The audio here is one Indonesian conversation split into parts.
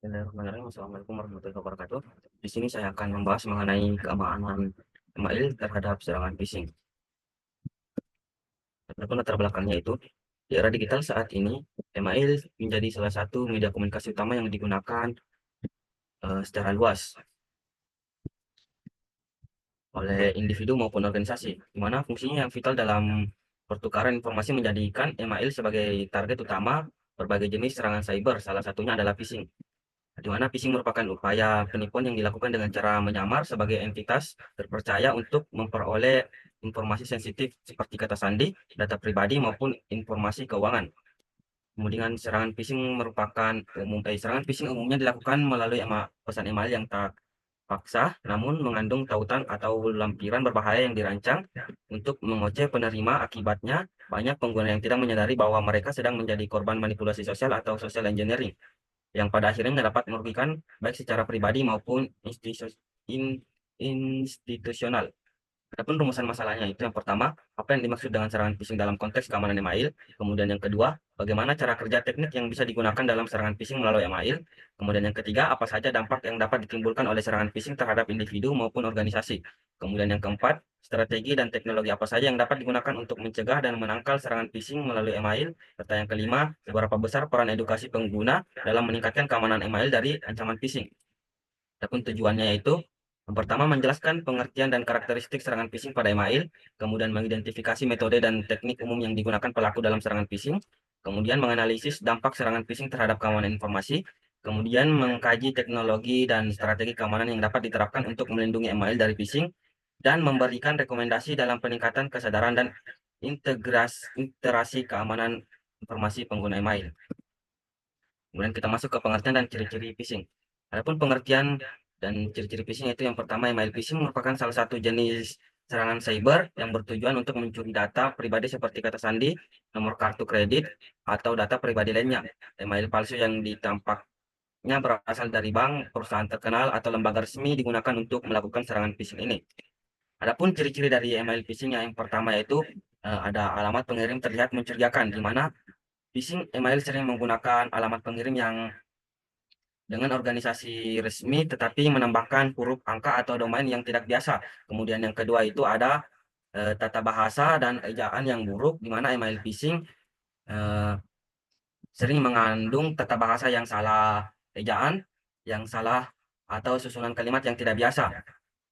Bismillahirrahmanirrahim. Assalamualaikum warahmatullahi wabarakatuh. Di sini saya akan membahas mengenai keamanan email terhadap serangan phishing. Adapun latar belakangnya itu, di era digital saat ini, email menjadi salah satu media komunikasi utama yang digunakan secara luas oleh individu maupun organisasi, di mana fungsinya yang vital dalam pertukaran informasi menjadikan email sebagai target utama berbagai jenis serangan cyber. Salah satunya adalah phishing, di mana phishing merupakan upaya penipuan yang dilakukan dengan cara menyamar sebagai entitas terpercaya untuk memperoleh informasi sensitif seperti kata sandi, data pribadi, maupun informasi keuangan. Kemudian serangan phishing umumnya dilakukan melalui pesan email yang tak paksa, namun mengandung tautan atau lampiran berbahaya yang dirancang untuk mengoceh penerima. Akibatnya, banyak pengguna yang tidak menyadari bahwa mereka sedang menjadi korban manipulasi sosial atau social engineering yang pada akhirnya dapat merugikan baik secara pribadi maupun institusional. Adapun rumusan masalahnya itu yang pertama, apa yang dimaksud dengan serangan phishing dalam konteks keamanan email. Kemudian yang kedua, bagaimana cara kerja teknik yang bisa digunakan dalam serangan phishing melalui email. Kemudian yang ketiga, apa saja dampak yang dapat ditimbulkan oleh serangan phishing terhadap individu maupun organisasi. Kemudian yang keempat, strategi dan teknologi apa saja yang dapat digunakan untuk mencegah dan menangkal serangan phishing melalui email. Serta yang kelima, seberapa besar peran edukasi pengguna dalam meningkatkan keamanan email dari ancaman phishing. Adapun tujuannya yaitu yang pertama menjelaskan pengertian dan karakteristik serangan phishing pada email, kemudian mengidentifikasi metode dan teknik umum yang digunakan pelaku dalam serangan phishing, kemudian menganalisis dampak serangan phishing terhadap keamanan informasi, kemudian mengkaji teknologi dan strategi keamanan yang dapat diterapkan untuk melindungi email dari phishing, dan memberikan rekomendasi dalam peningkatan kesadaran dan interaksi keamanan informasi pengguna email. Kemudian kita masuk ke pengertian dan ciri-ciri phishing. Adapun pengertian dan ciri-ciri phishing itu yang pertama, email phishing merupakan salah satu jenis serangan cyber yang bertujuan untuk mencuri data pribadi seperti kata sandi, nomor kartu kredit, atau data pribadi lainnya. Email palsu yang ditampaknya berasal dari bank, perusahaan terkenal, atau lembaga resmi digunakan untuk melakukan serangan phishing ini. Adapun ciri-ciri dari email phishing yang pertama yaitu ada alamat pengirim terlihat mencurigakan, di mana phishing email sering menggunakan alamat pengirim yang dengan organisasi resmi tetapi menambahkan huruf, angka, atau domain yang tidak biasa. Kemudian yang kedua itu ada tata bahasa dan ejaan yang buruk, di mana email phishing eh, sering mengandung tata bahasa yang salah, ejaan yang salah, atau susunan kalimat yang tidak biasa.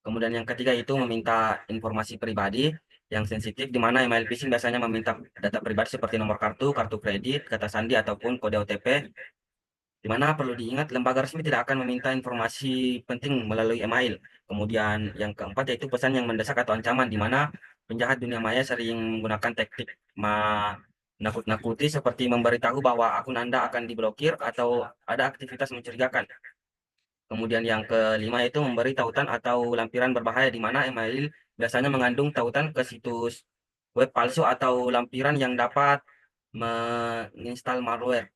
Kemudian yang ketiga itu meminta informasi pribadi yang sensitif, di mana email phishing biasanya meminta data pribadi seperti nomor kartu, kartu kredit, kata sandi, ataupun kode OTP. Di mana perlu diingat, lembaga resmi tidak akan meminta informasi penting melalui email. Kemudian yang keempat yaitu pesan yang mendesak atau ancaman, di mana penjahat dunia maya sering menggunakan teknik menakut-nakuti seperti memberitahu bahwa akun Anda akan diblokir atau ada aktivitas mencurigakan. Kemudian yang kelima itu memberi tautan atau lampiran berbahaya, di mana email biasanya mengandung tautan ke situs web palsu atau lampiran yang dapat menginstal malware.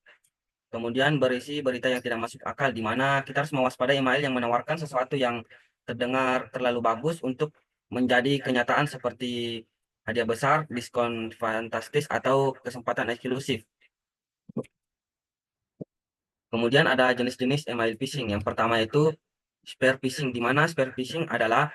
Kemudian berisi berita yang tidak masuk akal, di mana kita harus mewaspadai email yang menawarkan sesuatu yang terdengar terlalu bagus untuk menjadi kenyataan seperti hadiah besar, diskon fantastis, atau kesempatan eksklusif. Kemudian ada jenis-jenis email phishing. Yang pertama itu spear phishing, di mana spear phishing adalah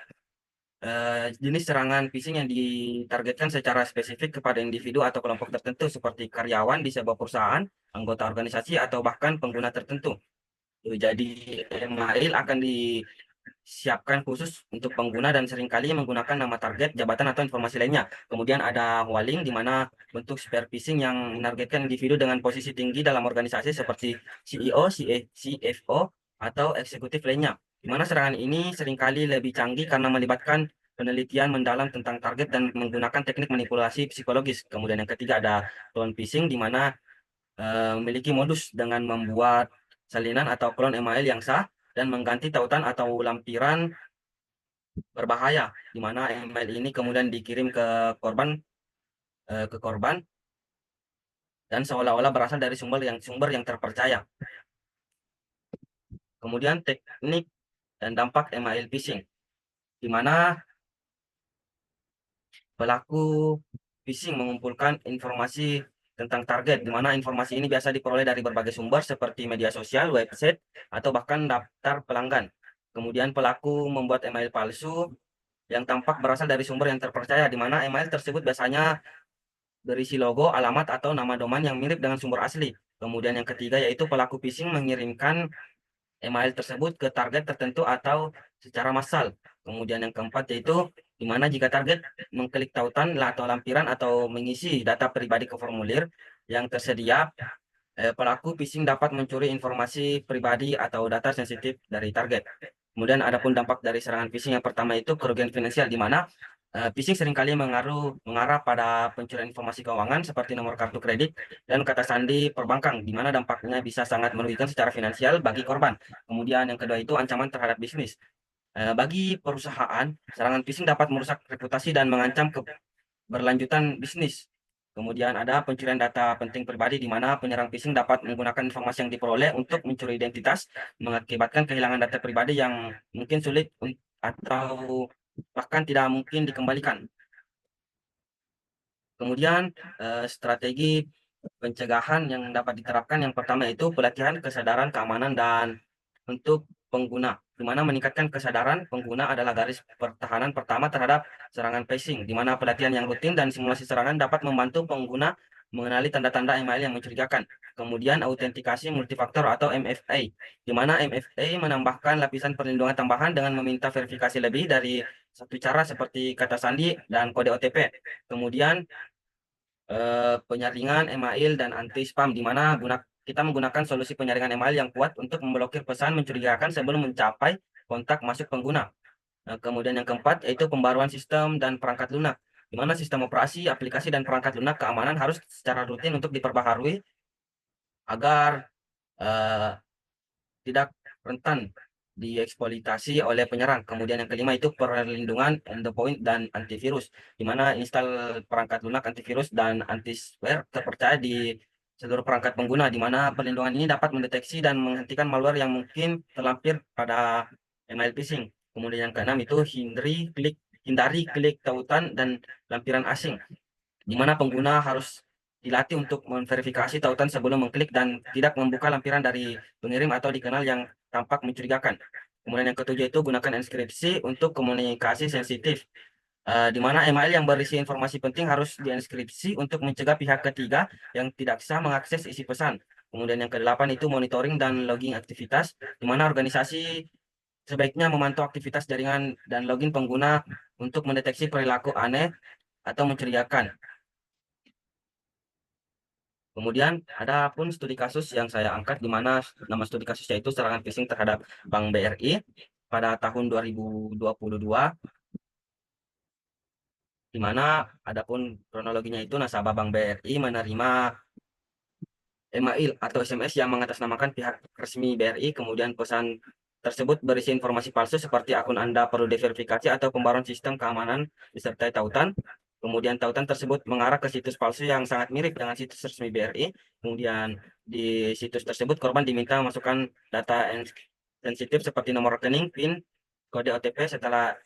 jenis serangan phishing yang ditargetkan secara spesifik kepada individu atau kelompok tertentu seperti karyawan di sebuah perusahaan, anggota organisasi, atau bahkan pengguna tertentu. Jadi email akan disiapkan khusus untuk pengguna dan seringkali menggunakan nama target, jabatan, atau informasi lainnya. Kemudian ada walling, di mana bentuk spear phishing yang menargetkan individu dengan posisi tinggi dalam organisasi seperti CEO, CFO, atau eksekutif lainnya. Di mana serangan ini seringkali lebih canggih karena melibatkan penelitian mendalam tentang target dan menggunakan teknik manipulasi psikologis. Kemudian yang ketiga ada clone phishing, di mana memiliki modus dengan membuat salinan atau klon email yang sah dan mengganti tautan atau lampiran berbahaya, di mana email ini kemudian dikirim ke korban dan seolah-olah berasal dari sumber yang terpercaya. Kemudian teknik dan dampak email phishing, di mana pelaku phishing mengumpulkan informasi tentang target, di mana informasi ini biasa diperoleh dari berbagai sumber seperti media sosial, website, atau bahkan daftar pelanggan. Kemudian pelaku membuat email palsu yang tampak berasal dari sumber yang terpercaya, di mana email tersebut biasanya berisi logo, alamat, atau nama domain yang mirip dengan sumber asli. Kemudian yang ketiga yaitu pelaku phishing mengirimkan email tersebut ke target tertentu atau secara massal. Kemudian yang keempat yaitu di mana jika target mengklik tautan atau lampiran atau mengisi data pribadi ke formulir yang tersedia, pelaku phishing dapat mencuri informasi pribadi atau data sensitif dari target. Kemudian adapun dampak dari serangan phishing yang pertama itu kerugian finansial, di mana phishing seringkali mengarah pada pencurian informasi keuangan seperti nomor kartu kredit dan kata sandi perbankan, di mana dampaknya bisa sangat merugikan secara finansial bagi korban. Kemudian yang kedua itu ancaman terhadap bisnis. Bagi perusahaan, serangan phishing dapat merusak reputasi dan mengancam keberlanjutan bisnis. Kemudian ada pencurian data penting pribadi, di mana penyerang phishing dapat menggunakan informasi yang diperoleh untuk mencuri identitas, mengakibatkan kehilangan data pribadi yang mungkin sulit atau bahkan tidak mungkin dikembalikan. Kemudian strategi pencegahan yang dapat diterapkan yang pertama itu pelatihan kesadaran keamanan dan untuk pengguna, di mana meningkatkan kesadaran pengguna adalah garis pertahanan pertama terhadap serangan phishing, di mana pelatihan yang rutin dan simulasi serangan dapat membantu pengguna mengenali tanda-tanda email yang mencurigakan. Kemudian autentikasi multifaktor atau MFA, di mana MFA menambahkan lapisan perlindungan tambahan dengan meminta verifikasi lebih dari satu cara seperti kata sandi dan kode OTP. Kemudian penyaringan email dan anti spam, di mana kita menggunakan solusi penyaringan email yang kuat untuk memblokir pesan mencurigakan sebelum mencapai kontak masuk pengguna. Kemudian yang keempat yaitu pembaruan sistem dan perangkat lunak, di mana sistem operasi, aplikasi, dan perangkat lunak keamanan harus secara rutin untuk diperbaharui agar eh, tidak rentan dieksploitasi oleh penyerang. Kemudian yang kelima itu perlindungan endpoint dan antivirus, di mana install perangkat lunak, antivirus, dan anti-spyware terpercaya di seluruh perangkat pengguna, di mana perlindungan ini dapat mendeteksi dan menghentikan malware yang mungkin terlampir pada email phishing. Kemudian yang keenam itu hindari klik tautan dan lampiran asing, di mana pengguna harus dilatih untuk memverifikasi tautan sebelum mengklik dan tidak membuka lampiran dari pengirim atau dikenal yang tampak mencurigakan. Kemudian yang ketujuh itu gunakan enkripsi untuk komunikasi sensitif, di mana email yang berisi informasi penting harus dienkripsi untuk mencegah pihak ketiga yang tidak sah mengakses isi pesan. Kemudian yang kedelapan itu monitoring dan logging aktivitas, di mana organisasi sebaiknya memantau aktivitas jaringan dan login pengguna untuk mendeteksi perilaku aneh atau mencurigakan. Kemudian ada pun studi kasus yang saya angkat, di mana nama studi kasusnya itu serangan phishing terhadap Bank BRI pada tahun 2022, di mana adapun kronologinya itu nasabah Bank BRI menerima email atau SMS yang mengatasnamakan pihak resmi BRI, kemudian pesan tersebut berisi informasi palsu seperti akun Anda perlu diverifikasi atau pembaruan sistem keamanan disertai tautan. Kemudian tautan tersebut mengarah ke situs palsu yang sangat mirip dengan situs resmi BRI. Kemudian di situs tersebut korban diminta masukkan data sensitif seperti nomor rekening, PIN, kode OTP. Setelah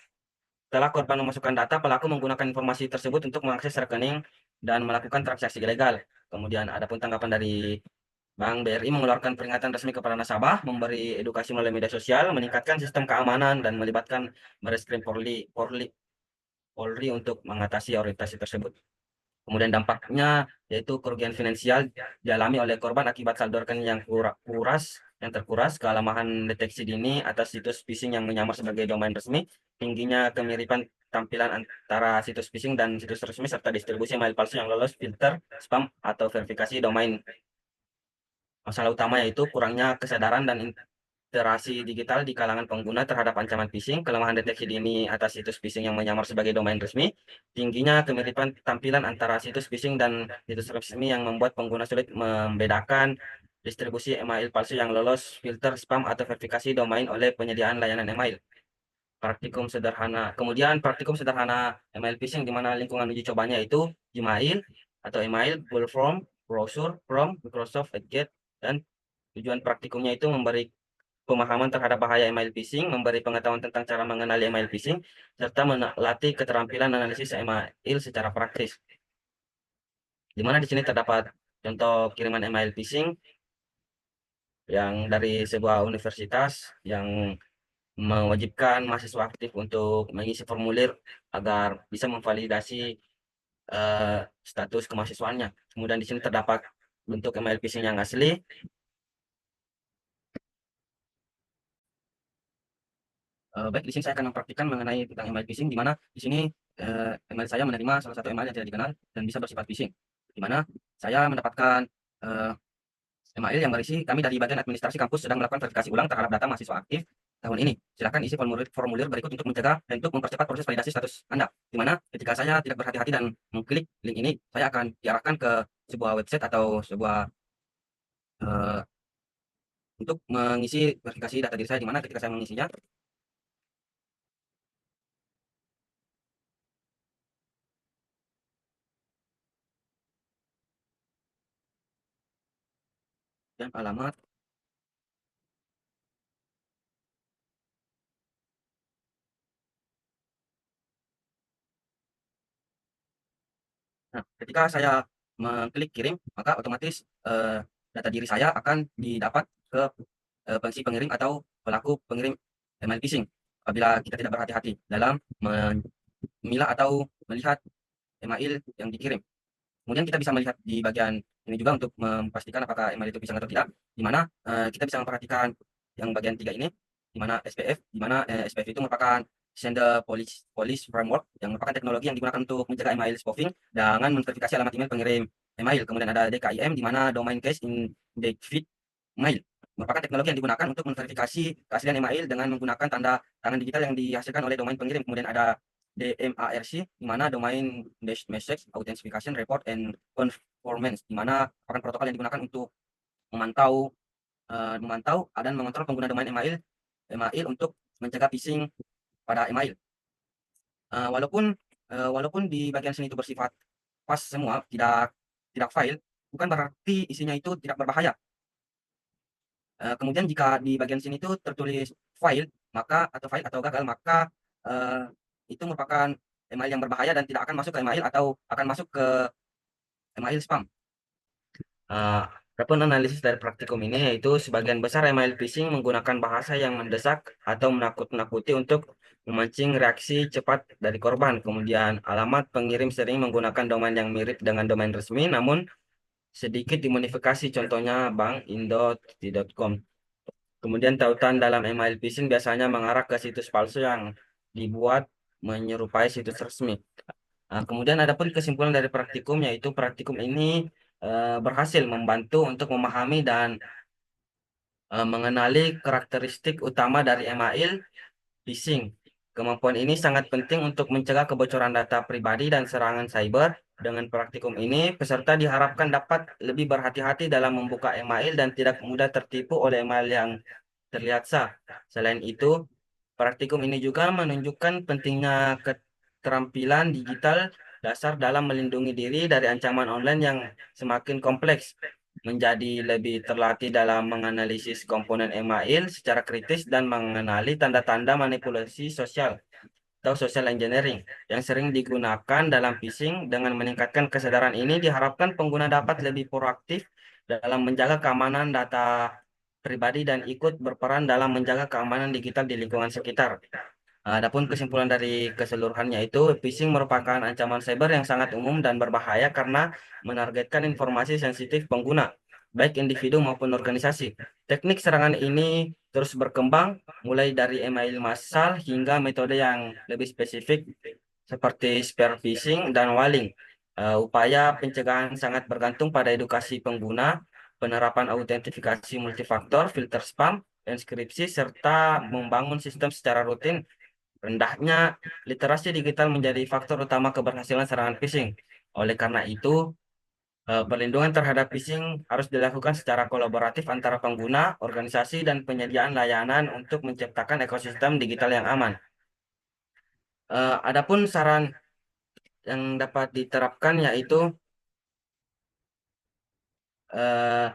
korban memasukkan data, pelaku menggunakan informasi tersebut untuk mengakses rekening dan melakukan transaksi ilegal. Kemudian adapun tanggapan dari Bank BRI mengeluarkan peringatan resmi kepada nasabah, memberi edukasi melalui media sosial, meningkatkan sistem keamanan, dan melibatkan Barreskrim Polri untuk mengatasi orientasi tersebut. Kemudian dampaknya yaitu kerugian finansial dialami oleh korban akibat saldo rekening yang terkuras, kelemahan deteksi dini atas situs phishing yang menyamar sebagai domain resmi, tingginya kemiripan tampilan antara situs phishing dan situs resmi, serta distribusi email palsu yang lolos filter spam atau verifikasi domain. Masalah utama yaitu kurangnya kesadaran dan literasi digital di kalangan pengguna terhadap ancaman phishing, kelemahan deteksi dini atas situs phishing yang menyamar sebagai domain resmi, tingginya kemiripan tampilan antara situs phishing dan situs resmi yang membuat pengguna sulit membedakan distribusi email palsu yang lolos filter spam atau verifikasi domain oleh penyediaan layanan email. Kemudian praktikum sederhana email phishing, di mana lingkungan uji cobanya itu Gmail atau email, Google Form, browser, Chrome, Microsoft Edge, dan tujuan praktikumnya itu memberi pemahaman terhadap bahaya email phishing, memberi pengetahuan tentang cara mengenali email phishing, serta melatih keterampilan analisis email secara praktis. Di mana di sini terdapat contoh kiriman email phishing yang dari sebuah universitas yang mewajibkan mahasiswa aktif untuk mengisi formulir agar bisa memvalidasi eh, status kemahasiswaannya. Kemudian di sini terdapat bentuk email phishing yang asli. Baik, di sini saya akan mempraktikkan mengenai tentang email phishing, di mana di sini email saya menerima salah satu email yang tidak dikenal dan bisa bersifat phishing, di mana saya mendapatkan eh, email yang berisi kami dari bagian administrasi kampus sedang melakukan verifikasi ulang terhadap data mahasiswa aktif tahun ini. Silakan isi formulir berikut untuk mencegah dan untuk mempercepat proses validasi status Anda. Di mana ketika saya tidak berhati-hati dan mengklik link ini, saya akan diarahkan ke sebuah website atau sebuah eh, untuk mengisi verifikasi data diri saya, di mana ketika saya mengisinya, dan alamat. Nah, ketika saya mengklik kirim, maka otomatis data diri saya akan didapat ke si pengirim atau pelaku pengirim email phishing apabila kita tidak berhati-hati dalam memilah atau melihat email yang dikirim. Kemudian kita bisa melihat di bagian ini juga untuk memastikan apakah email itu phishing atau tidak, di mana kita bisa memperhatikan yang bagian tiga ini, di mana SPF, di mana SPF itu merupakan Sender Police Framework yang merupakan teknologi yang digunakan untuk mencegah email spoofing dengan memverifikasi alamat email pengirim email. Kemudian ada DKIM, di mana Domain Cache Indexed Mail merupakan teknologi yang digunakan untuk memverifikasi keaslian email dengan menggunakan tanda tangan digital yang dihasilkan oleh domain pengirim. Kemudian ada DMARC, di mana Domain Message Authentication Report and Conformance, di mana merupakan protokol yang digunakan untuk memantau dan mengontrol pengguna domain email untuk mencegah phishing pada email. Walaupun di bagian sini itu bersifat pas semua, tidak file, bukan berarti isinya itu tidak berbahaya. Kemudian jika di bagian sini itu tertulis file, file atau gagal, maka eh, itu merupakan email yang berbahaya dan tidak akan masuk ke email atau akan masuk ke email spam. Uh, Adapun analisis dari praktikum ini yaitu sebagian besar email phishing menggunakan bahasa yang mendesak atau menakut-nakuti untuk memancing reaksi cepat dari korban. Kemudian alamat pengirim sering menggunakan domain yang mirip dengan domain resmi, namun sedikit dimodifikasi, contohnya bank.indo.com. Kemudian tautan dalam email phishing biasanya mengarah ke situs palsu yang dibuat menyerupai situs resmi. Kemudian adapun kesimpulan dari praktikum, yaitu praktikum ini berhasil membantu untuk memahami dan mengenali karakteristik utama dari email phishing. Kemampuan ini sangat penting untuk mencegah kebocoran data pribadi dan serangan cyber. Dengan praktikum ini, peserta diharapkan dapat lebih berhati-hati dalam membuka email dan tidak mudah tertipu oleh email yang terlihat sah. Selain itu, praktikum ini juga menunjukkan pentingnya keterampilan digital dasar dalam melindungi diri dari ancaman online yang semakin kompleks, menjadi lebih terlatih dalam menganalisis komponen email secara kritis dan mengenali tanda-tanda manipulasi sosial atau social engineering yang sering digunakan dalam phishing. Dengan meningkatkan kesadaran ini, diharapkan pengguna dapat lebih proaktif dalam menjaga keamanan data pribadi dan ikut berperan dalam menjaga keamanan digital di lingkungan sekitar. Adapun kesimpulan dari keseluruhannya itu, phishing merupakan ancaman cyber yang sangat umum dan berbahaya karena menargetkan informasi sensitif pengguna, baik individu maupun organisasi. Teknik serangan ini terus berkembang, mulai dari email massal hingga metode yang lebih spesifik seperti spear phishing dan walling. Upaya pencegahan sangat bergantung pada edukasi pengguna, penerapan autentifikasi multifaktor, filter spam, inskripsi, serta membangun sistem secara rutin. Rendahnya literasi digital menjadi faktor utama keberhasilan serangan phishing. Oleh karena itu, perlindungan terhadap phishing harus dilakukan secara kolaboratif antara pengguna, organisasi, dan penyediaan layanan untuk menciptakan ekosistem digital yang aman. Adapun saran yang dapat diterapkan yaitu eh,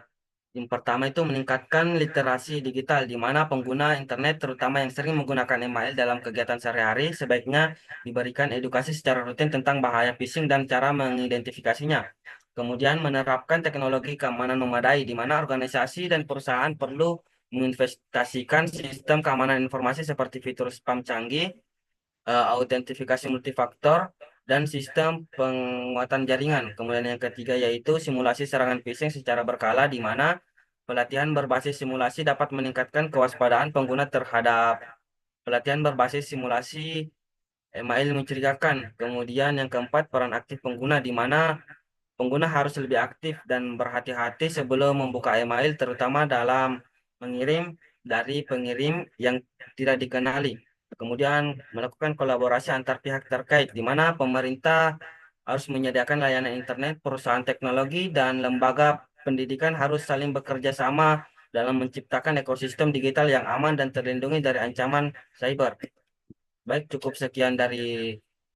yang pertama itu meningkatkan literasi digital, di mana pengguna internet terutama yang sering menggunakan email dalam kegiatan sehari-hari sebaiknya diberikan edukasi secara rutin tentang bahaya phishing dan cara mengidentifikasinya. Kemudian menerapkan teknologi keamanan memadai, di mana organisasi dan perusahaan perlu menginvestasikan sistem keamanan informasi seperti fitur spam canggih, autentifikasi multifaktor, dan sistem penguatan jaringan. Kemudian yang ketiga yaitu simulasi serangan phishing secara berkala, di mana pelatihan berbasis simulasi dapat meningkatkan kewaspadaan pengguna terhadap pelatihan berbasis simulasi email mencurigakan. Kemudian yang keempat, peran aktif pengguna, di mana pengguna harus lebih aktif dan berhati-hati sebelum membuka email, terutama dalam mengirim dari pengirim yang tidak dikenali. Kemudian melakukan kolaborasi antar pihak terkait, di mana pemerintah harus menyediakan layanan internet, perusahaan teknologi, dan lembaga pendidikan harus saling bekerja sama dalam menciptakan ekosistem digital yang aman dan terlindungi dari ancaman cyber. Baik, cukup sekian dari